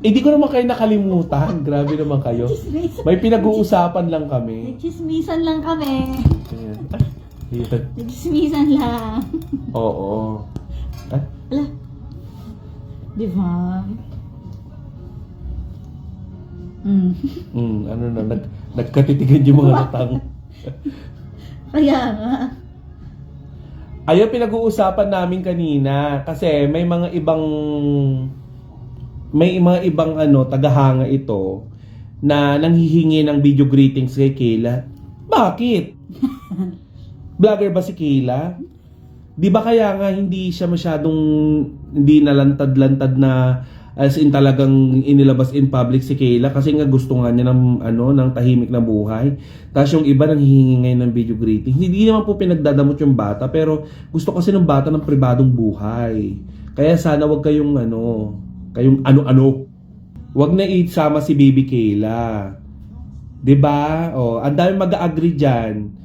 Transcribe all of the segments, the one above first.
Hindi ko naman kayo nakalimutan. Grabe naman kayo. May pinag-uusapan lang kami. Nagchismisan lang kami. Ayan. Ayan. Nagchismisan lang. Oo. Ah? Ala. Di ba? Ano na, nagkatitigan yung mga matang. Kaya nga. Ayun, pinag-uusapan namin kanina kasi may mga ibang tagahanga ito na nanghihingi ng video greetings kay Kayla. Bakit? Vlogger ba si Kayla? Di ba kaya nga hindi siya masyadong hindi nalantad-lantad na as in talagang inilabas in public si Kayla kasi nga gusto nga niya ng tahimik na buhay. Tapos yung iba nanghihingi ngayon ng video greeting. Hindi naman po pinagdadamot yung bata pero gusto kasi ng bata ng pribadong buhay. Kaya sana wag kayong ano-ano. Wag na isama si Baby Kayla. 'Di ba? Oh, ang dami mag-agree diyan.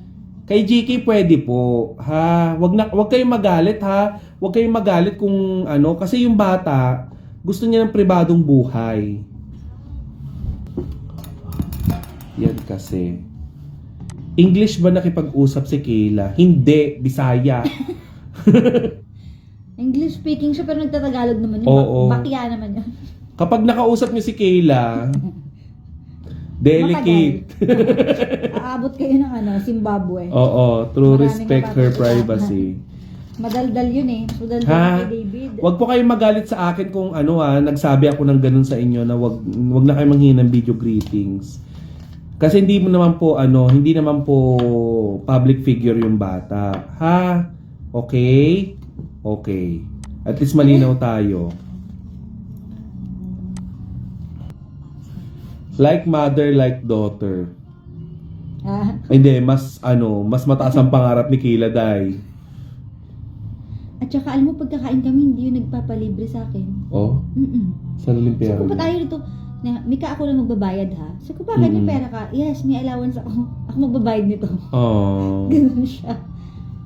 Kay GK pwede po, ha. Wag kayong magalit, ha. Wag kayong magalit kung kasi yung bata gusto niya ng pribadong buhay. Yan kasi. English ba nakipag-usap si Kayla? Hindi, Bisaya. English speaking siya pero nagtatagalog naman yun. Oo. Bakya naman yun. Kapag nakausap niyo si Kayla, delicate. Aabot kayo ng Zimbabwe. Oo, true Maraming respect her mapapagdaan. privacy. Madaldal yun eh. Madaldal Ha? kay David. Wag po kayong magalit sa akin kung nagsabi ako ng ganun sa inyo na wag na kayo manghingi ng video greetings. Kasi hindi naman po public figure yung bata. Ha? Okay? Okay. At least malinaw tayo. Like mother, like daughter. Hindi, mas mataas ang pangarap ni Kayla, Day. At saka alam mo, pagkakain kami, hindi yun nagpapalibre sa akin. Oh? Saan yung pera? So, kung tayo nito, Mika, ako na magbabayad ha. So, kung bakit may pera ka? Yes, may allowance ako. Ako magbabayad nito. Oh. Ganun siya.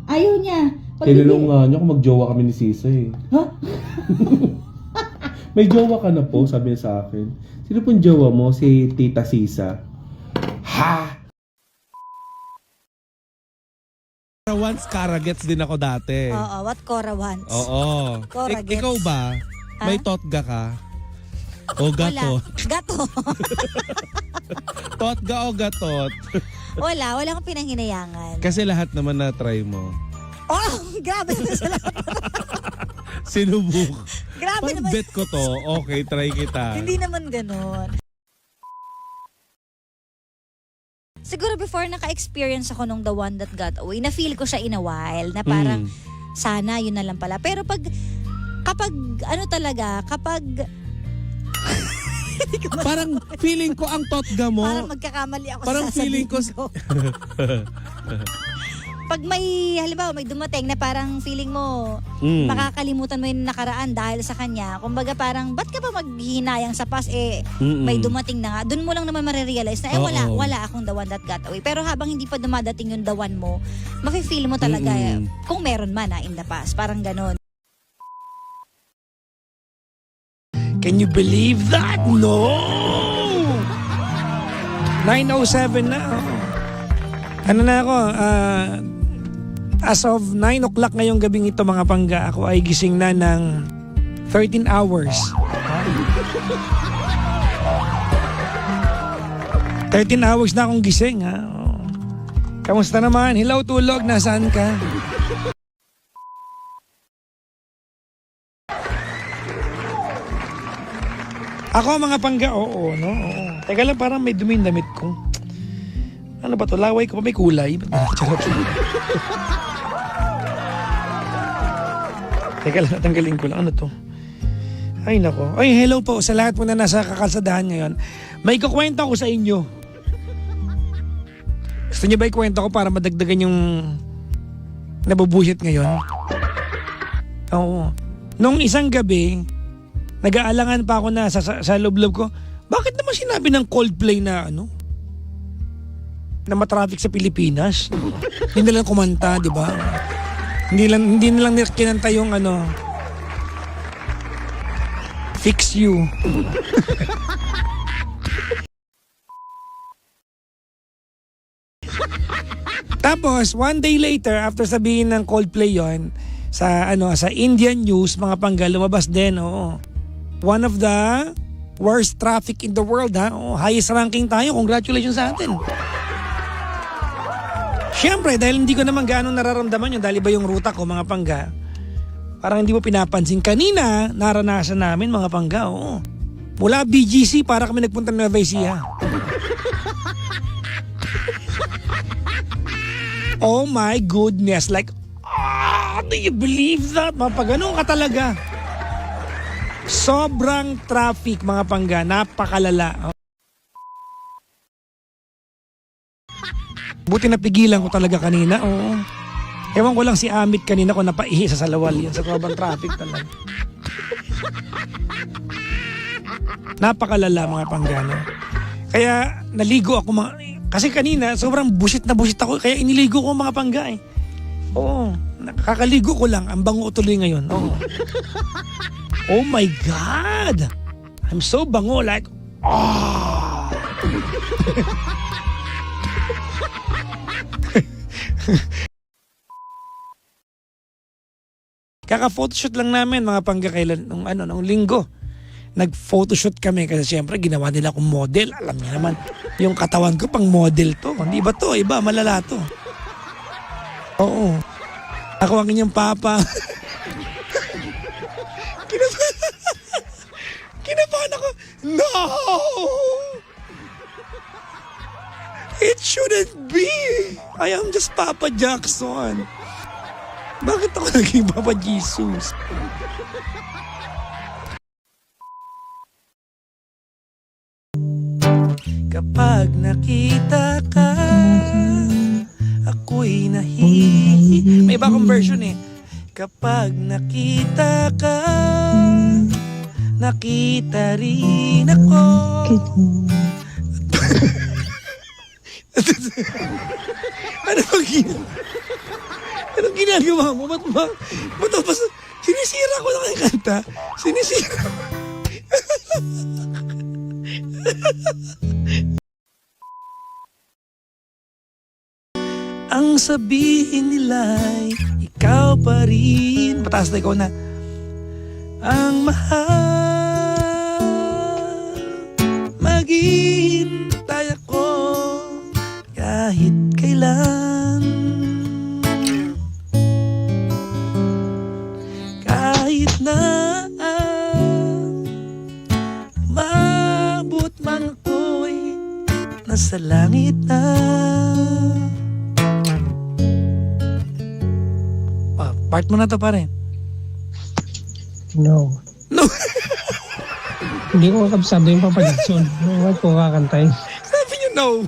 Ayaw niya. Tinanong nga niya kung magjowa kami ni Sisa eh. Ha? May jowa ka na po, sabi niya sa akin. Sino pong jowa mo? Si Tita Sisa. Ha? Once Karagets din ako dati. Oo, what Cora wants. Oo. Cora gets. Ikaw ba? Ha? May totga ka? O gato? Wala. Gato. Totga o gatot? wala akong pinanghinayangan. Kasi lahat naman na-try mo. Oh, grabe naman sa lahat. Sinubuk. Grabe Parang naman. bet ko to. Okay, try kita. Hindi naman ganun. Siguro before naka-experience ako nung The One That Got Away, na-feel ko siya in a while, na parang sana yun na lang pala. Pero kapag Parang feeling ko ang totga mo. parang magkakamali ako Parang sa feeling sasabihin ko. Pag halimbawa may dumating na parang feeling mo, makakalimutan mo yung nakaraan dahil sa kanya. Kumbaga parang, ba't ka ba maghinayang sa past? May dumating na nga. Doon mo lang naman marirealize na, wala akong the one that got away. Pero habang hindi pa dumadating yung the one mo, mafe-feel mo talaga kung meron man in the past. Parang ganon. Can you believe that? No! 9:07 na. Ano na ako, as of 9 o'clock ngayong gabing ito mga pangga, ako ay gising na ng 13 hours. 13 hours na akong gising, ha? Kamusta naman? Hello, tulog. Nasaan ka? Ako mga pangga, oo, no? Oo. Teka lang, parang may dumi yung damit ko. Ano ba to? Laway ko pa may kulay. Charot. Teka lang, tanggalin ko lang. Ano to? Ay, nako. Ay, hello po sa lahat po na nasa kakalsadahan ngayon. May kukwento ko sa inyo. Gusto niyo ba ikwento ko para madagdagan yung nabubuhit ngayon? Oo. Nung isang gabi, nag-aalangan pa ako na sa loob-loob ko. Bakit naman sinabi ng Coldplay na na matraffic sa Pilipinas? Hindi lang kumanta, di ba? Hindi na lang kinanta yung Fix you. Tapos, one day later, after sabihin ng Coldplay yon sa Indian news, mga pangga, lumabas din, oo. One of the worst traffic in the world, ha? Oo, highest ranking tayo. Congratulations sa atin. Siyempre, dahil hindi ko naman gaano nararamdaman yun, dahil iba yung ruta ko, mga pangga. Parang hindi mo pinapansin. Kanina, naranasan namin, mga pangga, oo. Mula BGC, para kami nagpunta ng Nueva Ecija. Oh my goodness, like, do you believe that? Mapagano ka talaga. Sobrang traffic, mga pangga, napakalala. Buti napigilan ko talaga kanina, oo. Ewan ko lang si Amit kanina ko napaihi sa salawal yan sa sobrang traffic talaga. Napakalala, mga panggano. Kaya naligo ako kasi kanina sobrang busit na busit ako kaya iniligo ko mga pangga eh. Oo, nakakaligo ko lang, ang bango tuloy ngayon. Oo. Oh my God! I'm so bango, like, Kaka-photoshoot lang namin, mga pangga, kailan nung linggo. Nag-photoshoot kami kasi siyempre ginawa nila akong model. Alam niyo naman, yung katawan ko pang model to. Hindi ba to? Iba, malala to. Oo. Ako ang inyong papa. Kinabahan ako. No! It shouldn't be. I am just Papa Jackson. Bakit ako naging Papa Jesus? Kapag nakita ka, ako'y may iba akong version eh. Kapag nakita ka, nakita rin ako. Anong ginagawa mo? Ba't sinisira ko lang ang kanta? Sinisira. Ang sabihin nila'y ikaw pa rin. Pataas na ikaw na. Ang mahal, maghihintay ako kahit kailan. Kahit na mabot man ako'y nasa langit na. Part mo na to, pare. No. No. Hindi ko kabisado yung Papa Jackson. Bakit ko kakantay? Sabi niyo no.